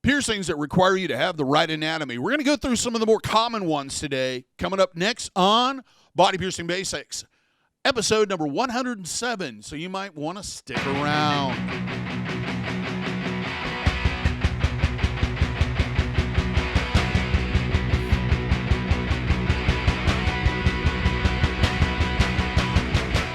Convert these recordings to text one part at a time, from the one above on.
Piercings that require you to have the right anatomy. We're going to go through some of the more common ones today. Coming up next on Body Piercing Basics, episode number 107. So you might want to stick around.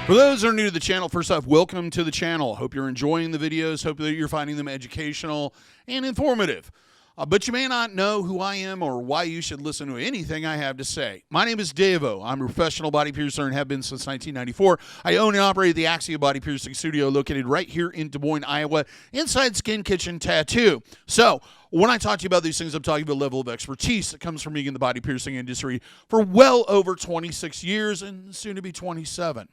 For those that are new to the channel, first off, welcome to the channel. Hope you're enjoying the videos. Hope that you're finding them educational and informative. But you may not know who I am or why you should listen to anything I have to say. My name is DaVo. I'm a professional body piercer and have been since 1994. I own and operate the Axiom Body Piercing Studio located right here in Des Moines, Iowa, inside Skin Kitchen Tattoo. So when I talk to you about these things, I'm talking about a level of expertise that comes from being in the body piercing industry for well over 26 years and soon to be 27.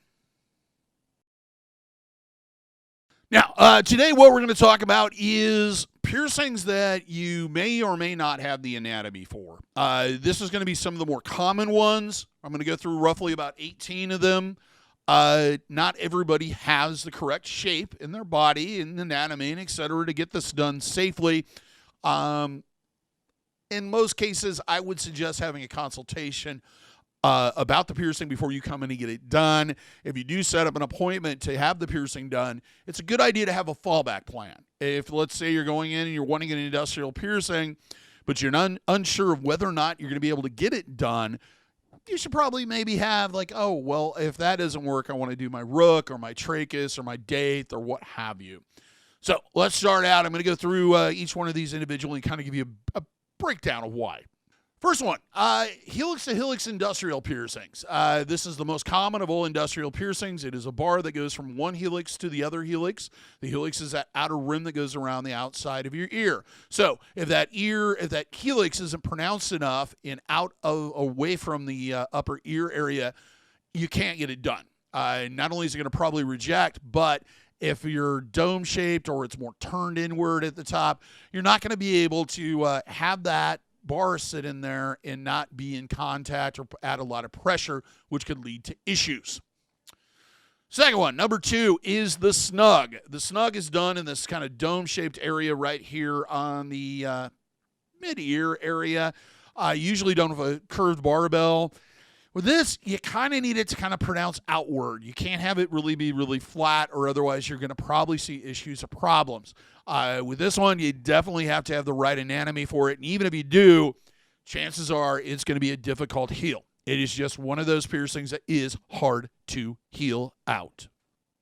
Now, today what we're going to talk about is piercings that you may or may not have the anatomy for. This is going to be some of the more common ones. I'm going to go through roughly about 18 of them. Not everybody has the correct shape in their body and anatomy and et cetera to get this done safely. In most cases, I would suggest having a consultation about the piercing before you come in and get it done. If you do set up an appointment to have the piercing done, it's a good idea to have a fallback plan. If, let's say, you're going in and you're wanting an industrial piercing, but you're unsure of whether or not you're going to be able to get it done, you should probably maybe have like, oh, well, if that doesn't work, I want to do my rook or my tragus or my date or what have you. So let's start out. I'm going to go through each one of these individually and kind of give you a breakdown of why. First one, Helix to Helix industrial piercings. This is the most common of all industrial piercings. It is a bar that goes from one helix to the other helix. The helix is that outer rim that goes around the outside of your ear. So if that helix isn't pronounced enough and away from the upper ear area, you can't get it done. Not only is it going to probably reject, but if you're dome-shaped or it's more turned inward at the top, you're not going to be able to have that bar sit in there and not be in contact or add a lot of pressure, which could lead to issues. Second one, number 2, is the Snug. The Snug is done in this kind of dome-shaped area right here on the mid-ear area, usually done with a curved barbell. With this, you kind of need it to kind of pronounce outward. You can't have it really be really flat, or otherwise you're going to probably see issues or problems. With this one, you definitely have to have the right anatomy for it. And even if you do, chances are it's going to be a difficult heal. It is just one of those piercings that is hard to heal out.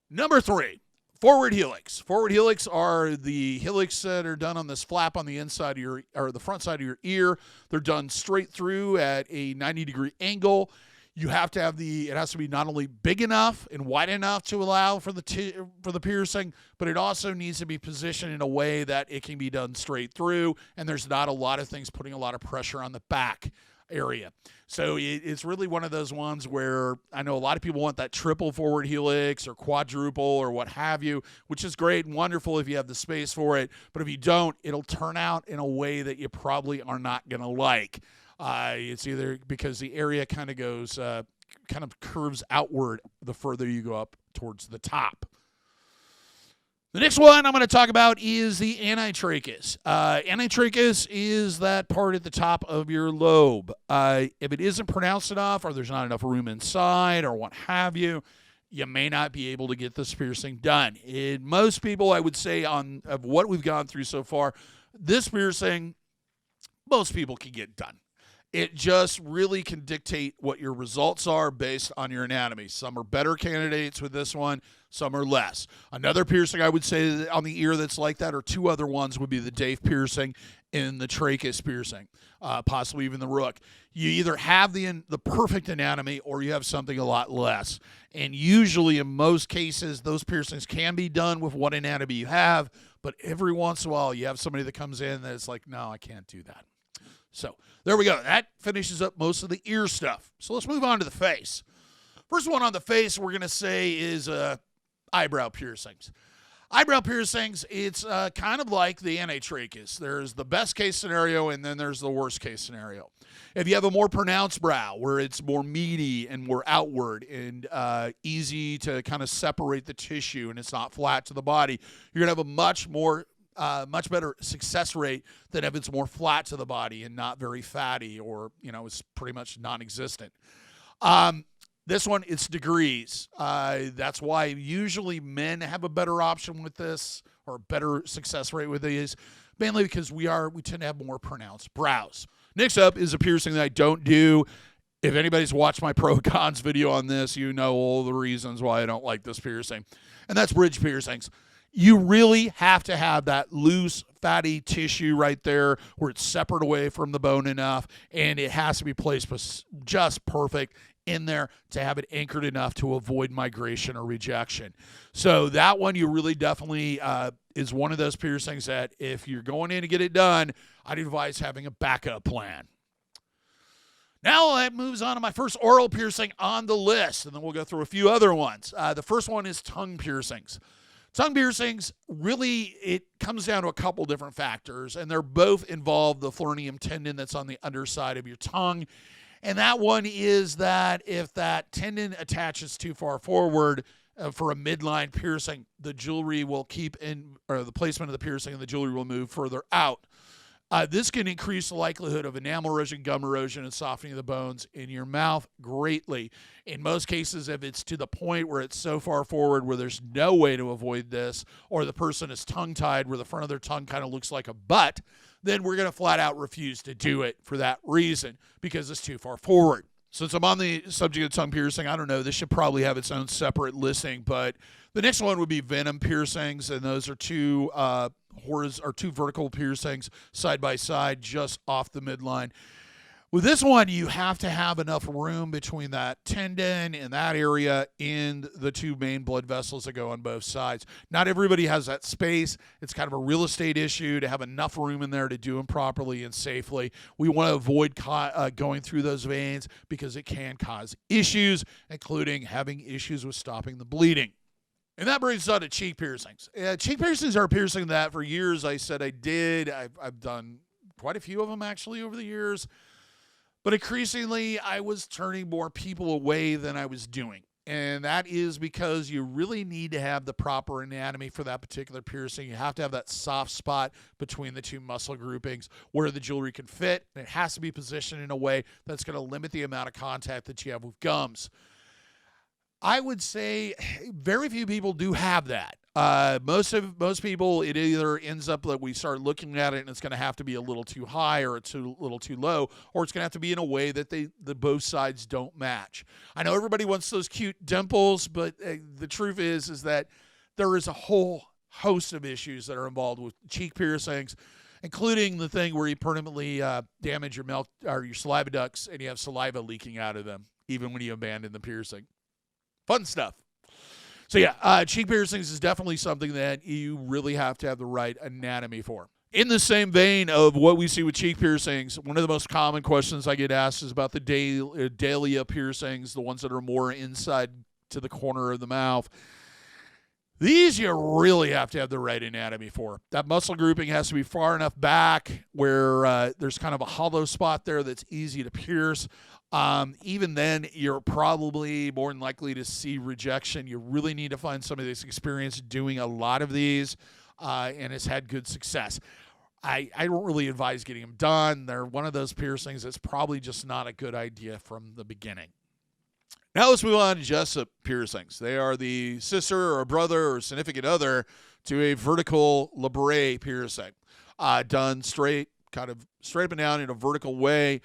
Number 3, forward helix. Forward helix are the helix that are done on this flap on the inside of your, or the front side of your ear. They're done straight through at a 90-degree angle. You have to have it has to be not only big enough and wide enough to allow for the piercing, but it also needs to be positioned in a way that it can be done straight through, and there's not a lot of things putting a lot of pressure on the back area. So it's really one of those ones where I know a lot of people want that triple forward helix or quadruple or what have you, which is great and wonderful if you have the space for it. But if you don't, it'll turn out in a way that you probably are not going to like. It's either because the area kind of goes, kind of curves outward the further you go up towards the top. The next one I'm going to talk about is the Anti-Tragus. Anti-Tragus is that part at the top of your lobe. If it isn't pronounced enough, or there's not enough room inside, or what have you, you may not be able to get this piercing done. Most people, I would say, of what we've gone through so far, this piercing, most people can get done. It just really can dictate what your results are based on your anatomy. Some are better candidates with this one, some are less. Another piercing I would say on the ear that's like that, or 2 other ones, would be the Dydoe piercing and the tragus piercing, possibly even the rook. You either have the perfect anatomy or you have something a lot less. And usually in most cases, those piercings can be done with what anatomy you have, but every once in a while you have somebody that comes in that's like, no, I can't do that. So there we go. That finishes up most of the ear stuff. So let's move on to the face. First one on the face we're going to say is eyebrow piercings. Eyebrow piercings, it's kind of like the Anti-Tragus. There's the best case scenario and then there's the worst case scenario. If you have a more pronounced brow where it's more meaty and more outward and easy to kind of separate the tissue and it's not flat to the body, you're going to have a much more much better success rate than if it's more flat to the body and not very fatty, or it's pretty much non-existent. This one, it's degrees. That's why usually men have a better option with this, or a better success rate with these, mainly because we tend to have more pronounced brows. Next up is a piercing that I don't do. If anybody's watched my pro cons video on this, you know all the reasons why I don't like this piercing, and that's bridge piercings. You really have to have that loose, fatty tissue right there where it's separate away from the bone enough, and it has to be placed just perfect in there to have it anchored enough to avoid migration or rejection. So that one, you really definitely is one of those piercings that if you're going in to get it done, I'd advise having a backup plan. Now that moves on to my first oral piercing on the list, and then we'll go through a few other ones. The first one is tongue piercings. Tongue piercings, really, it comes down to a couple different factors, and they're both involve the flornum tendon that's on the underside of your tongue. And that one is that if that tendon attaches too far forward for a midline piercing, the jewelry will keep in, or the placement of the piercing and the jewelry will move further out. This can increase the likelihood of enamel erosion, gum erosion, and softening of the bones in your mouth greatly. In most cases, if it's to the point where it's so far forward where there's no way to avoid this, or the person is tongue-tied where the front of their tongue kind of looks like a butt, then we're going to flat out refuse to do it for that reason, because it's too far forward. Since I'm on the subject of tongue piercing, I don't know, this should probably have its own separate listing, but the next one would be venom piercings, and those are two vertical piercings side by side just off the midline. With this one, you have to have enough room between that tendon and that area and the two main blood vessels that go on both sides. Not everybody has that space. It's kind of a real estate issue to have enough room in there to do them properly and safely. We want to avoid going through those veins because it can cause issues, including having issues with stopping the bleeding. And that brings us on to cheek piercings. Cheek piercings are a piercing that for years I said I did. I've done quite a few of them actually over the years. But increasingly, I was turning more people away than I was doing. And that is because you really need to have the proper anatomy for that particular piercing. You have to have that soft spot between the two muscle groupings where the jewelry can fit. And it has to be positioned in a way that's going to limit the amount of contact that you have with gums. I would say very few people do have that. Most people, it either ends up that we start looking at it and it's going to have to be a little too high or it's a little too low, or it's going to have to be in a way that the both sides don't match. I know everybody wants those cute dimples, but the truth is that there is a whole host of issues that are involved with cheek piercings, including the thing where you permanently damage your mouth or your saliva ducts and you have saliva leaking out of them, even when you abandon the piercing. Fun stuff. So yeah, cheek piercings is definitely something that you really have to have the right anatomy for. In the same vein of what we see with cheek piercings, one of the most common questions I get asked is about the dahlia piercings, the ones that are more inside to the corner of the mouth. These you really have to have the right anatomy for. That muscle grouping has to be far enough back where there's kind of a hollow spot there that's easy to pierce. Even then, you're probably more than likely to see rejection. You really need to find somebody that's experienced doing a lot of these and has had good success. I don't really advise getting them done. They're one of those piercings that's probably just not a good idea from the beginning. Now let's move on to jestrum piercings. They are the sister or brother or significant other to a vertical labret piercing, done straight up and down in a vertical way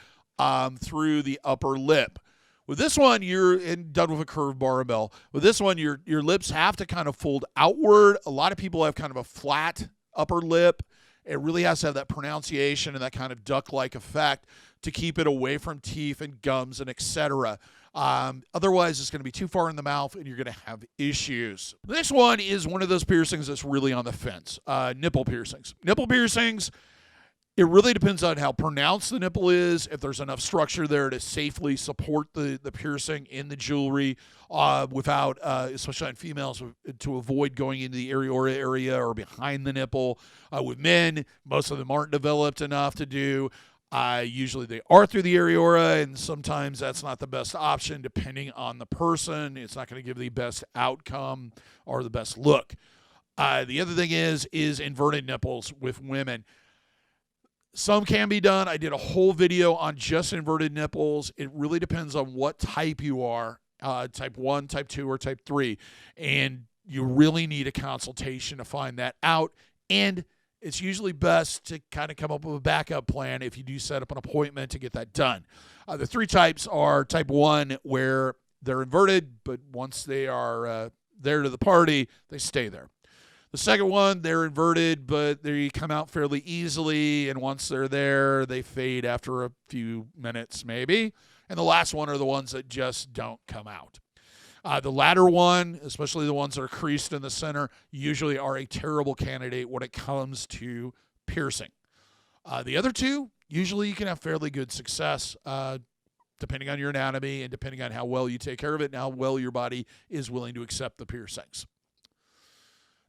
through the upper lip. With this one, you're done with a curved barbell. With this one, your lips have to kind of fold outward. A lot of people have kind of a flat upper lip. It really has to have that pronunciation and that kind of duck-like effect to keep it away from teeth and gums and etc. Otherwise, it's going to be too far in the mouth and you're going to have issues. The next one is one of those piercings that's really on the fence. Nipple piercings. Nipple piercings, it really depends on how pronounced the nipple is, if there's enough structure there to safely support the piercing in the jewelry without, especially on females, to avoid going into the areola area or behind the nipple. With men, most of them aren't developed enough to do. Usually they are through the areola, and sometimes that's not the best option depending on the person. It's not going to give the best outcome or the best look. The other thing is inverted nipples with women. Some can be done. I did a whole video on just inverted nipples. It really depends on what type you are, type 1, type 2, or type 3. And you really need a consultation to find that out. And it's usually best to kind of come up with a backup plan if you do set up an appointment to get that done. The 3 types are type 1, where they're inverted, but once they are there to the party, they stay there. The second one, they're inverted, but they come out fairly easily, and once they're there, they fade after a few minutes maybe. And the last one are the ones that just don't come out. The latter one, especially the ones that are creased in the center, usually are a terrible candidate when it comes to piercing. The other 2, usually you can have fairly good success, depending on your anatomy and depending on how well you take care of it and how well your body is willing to accept the piercings.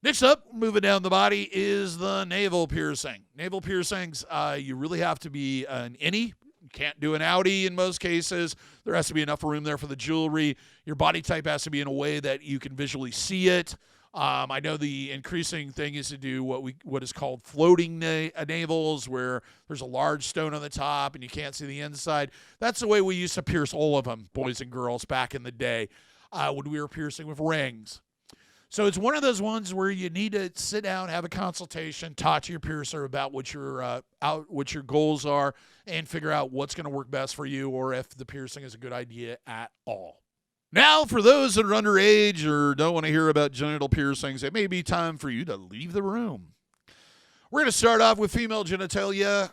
Next up, moving down the body, is the navel piercing. Navel piercings, you really have to be an innie. You can't do an outie in most cases. There has to be enough room there for the jewelry. Your body type has to be in a way that you can visually see it. I know the increasing thing is to do what is called floating navels, where there's a large stone on the top and you can't see the inside. That's the way we used to pierce all of them, boys and girls, back in the day when we were piercing with rings. So it's one of those ones where you need to sit down, have a consultation, talk to your piercer about what your goals are, and figure out what's going to work best for you, or if the piercing is a good idea at all. Now, for those that are underage or don't want to hear about genital piercings, it may be time for you to leave the room. We're going to start off with female genitalia.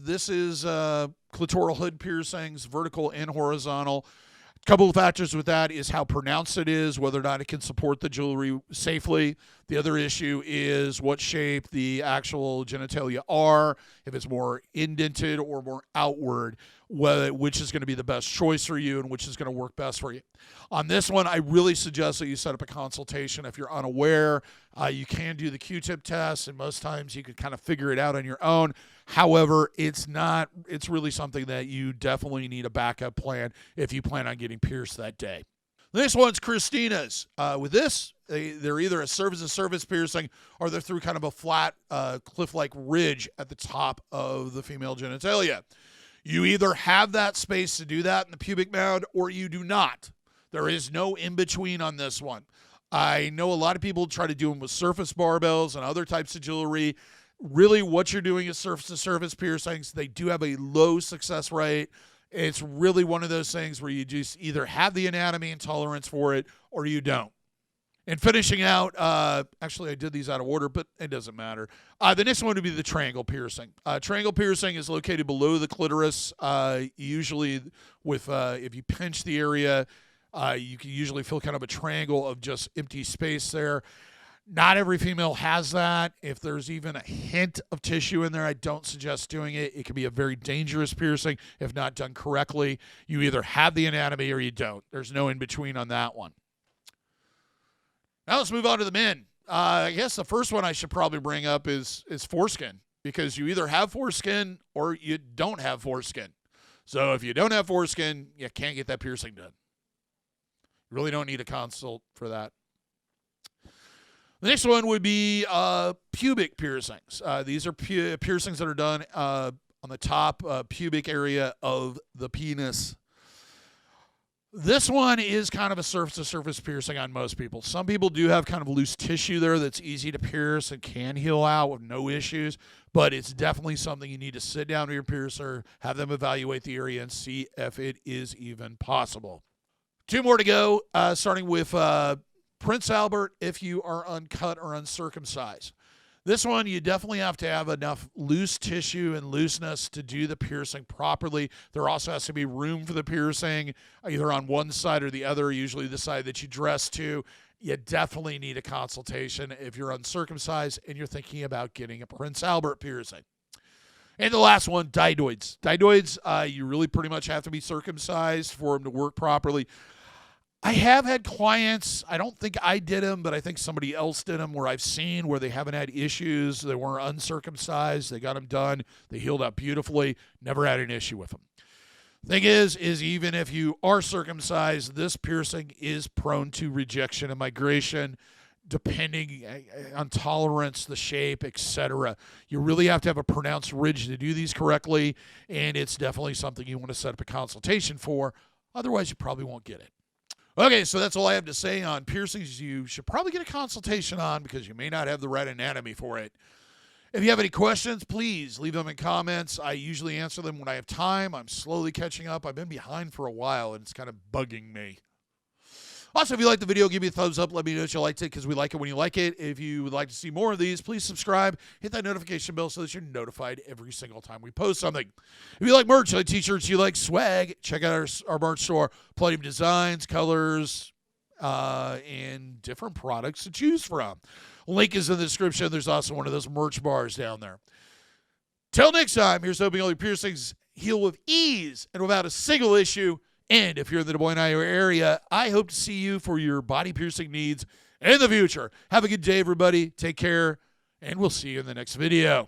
This is clitoral hood piercings, vertical and horizontal. A couple of factors with that is how pronounced it is, whether or not it can support the jewelry safely. The other issue is what shape the actual genitalia are, if it's more indented or more outward, which is going to be the best choice for you and which is going to work best for you. On this one, I really suggest that you set up a consultation. If you're unaware, you can do the Q-tip test, and most times you can kind of figure it out on your own. However, it's really something that you definitely need a backup plan if you plan on getting pierced that day. The next one's Christina's. With this, they're either a surface-to-surface piercing or they're through kind of a flat cliff-like ridge at the top of the female genitalia. You either have that space to do that in the pubic mound or you do not. There is no in-between on this one. I know a lot of people try to do them with surface barbells and other types of jewelry. Really, what you're doing is surface-to-surface piercings. They do have a low success rate. It's really one of those things where you just either have the anatomy and tolerance for it or you don't. And finishing out, actually I did these out of order, but it doesn't matter. The next one would be the triangle piercing. Triangle piercing is located below the clitoris. Usually with, if you pinch the area, you can usually feel kind of a triangle of just empty space there. Not every female has that. If there's even a hint of tissue in there, I don't suggest doing it. It can be a very dangerous piercing if not done correctly. You either have the anatomy or you don't. There's no in between on that one. Now let's move on to the men. I guess the first one I should probably bring up is foreskin, because you either have foreskin or you don't have foreskin. So if you don't have foreskin, you can't get that piercing done. You really don't need a consult for that. The next one would be pubic piercings. These are piercings that are done on the top pubic area of the penis. This one is kind of a surface-to-surface piercing on most people. Some people do have kind of loose tissue there that's easy to pierce and can heal out with no issues, but it's definitely something you need to sit down with your piercer, have them evaluate the area, and see if it is even possible. 2 more to go, starting with Prince Albert if you are uncut or uncircumcised. This one, you definitely have to have enough loose tissue and looseness to do the piercing properly. There also has to be room for the piercing, either on one side or the other, usually the side that you dress to. You definitely need a consultation if you're uncircumcised and you're thinking about getting a Prince Albert piercing. And the last one, Dydoes. Dydoes, you really pretty much have to be circumcised for them to work properly. I have had clients, I don't think I did them, but I think somebody else did them, where I've seen where they haven't had issues. They weren't uncircumcised. They got them done. They healed up beautifully. Never had an issue with them. Thing is even if you are circumcised, this piercing is prone to rejection and migration. depending on tolerance, the shape, etc. You really have to have a pronounced ridge to do these correctly, and it's definitely something you want to set up a consultation for. Otherwise, you probably won't get it. Okay, so that's all I have to say on piercings you should probably get a consultation on because you may not have the right anatomy for it. If you have any questions, please leave them in comments. I usually answer them when I have time. I'm slowly catching up. I've been behind for a while, and it's kind of bugging me. Also, if you liked the video, give me a thumbs up. Let me know that you liked it because we like it when you like it. If you would like to see more of these, please subscribe. Hit that notification bell so that you're notified every single time we post something. If you like merch, you like t-shirts, you like swag, check out our merch store. Plenty of designs, colors, and different products to choose from. Link is in the description. There's also one of those merch bars down there. Till next time, here's hoping all your piercings heal with ease and without a single issue. And if you're in the Des Moines, Iowa area, I hope to see you for your body piercing needs in the future. Have a good day, everybody. Take care, and we'll see you in the next video.